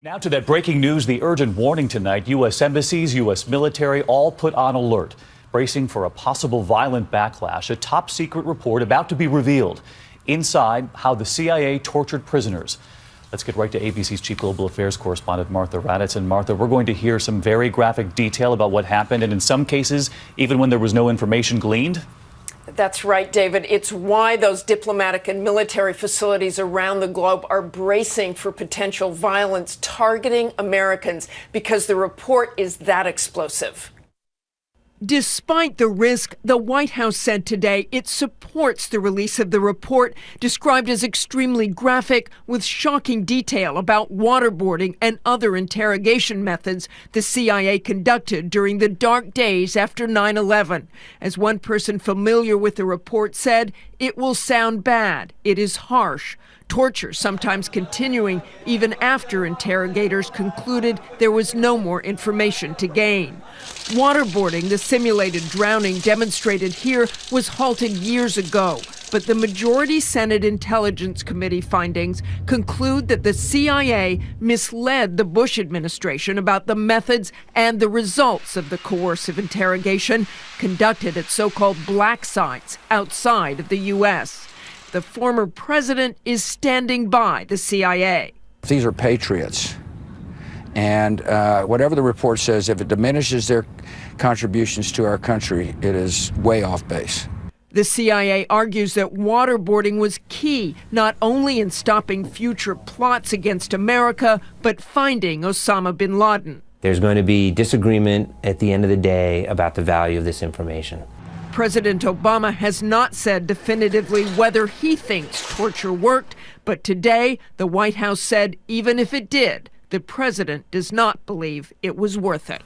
Now to that breaking news, the urgent warning tonight. U.S. embassies, U.S. military all put on alert, bracing for a possible violent backlash. A top secret report about to be revealed. Inside, how the CIA tortured prisoners. Let's get right to ABC's Chief Global Affairs correspondent, Martha Raddatz. And Martha, we're going to hear some very graphic detail about what happened, and in some cases, even when there was no information gleaned. That's right, David. It's why those diplomatic and military facilities around the globe are bracing for potential violence targeting Americans, because the report is that explosive. Despite the risk, the White House said today it supports the release of the report, described as extremely graphic, with shocking detail about waterboarding and other interrogation methods the CIA conducted during the dark days after 9/11. As one person familiar with the report said, it will sound bad. It is harsh. Torture sometimes continuing even after interrogators concluded there was no more information to gain. Waterboarding, the simulated drowning demonstrated here, was halted years ago. But the majority Senate Intelligence Committee findings conclude that the CIA misled the Bush administration about the methods and the results of the coercive interrogation conducted at so-called black sites outside of the U.S. The former president is standing by the CIA. These are patriots. And whatever the report says, if it diminishes their contributions to our country, it is way off base. The CIA argues that waterboarding was key, not only in stopping future plots against America, but finding Osama bin Laden. There's going to be disagreement at the end of the day about the value of this information. President Obama has not said definitively whether he thinks torture worked, but today the White House said even if it did, the president does not believe it was worth it.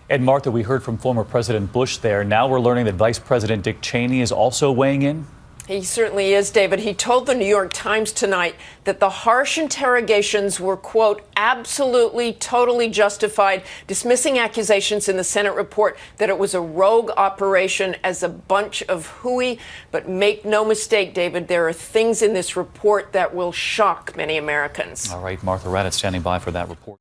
And Martha, we heard from former President Bush there. Now we're learning that Vice President Dick Cheney is also weighing in. He certainly is, David. He told the New York Times tonight that the harsh interrogations were, quote, absolutely, totally justified, dismissing accusations in the Senate report that it was a rogue operation as a bunch of hooey. But make no mistake, David, there are things in this report that will shock many Americans. All right, Martha Raddatz standing by for that report.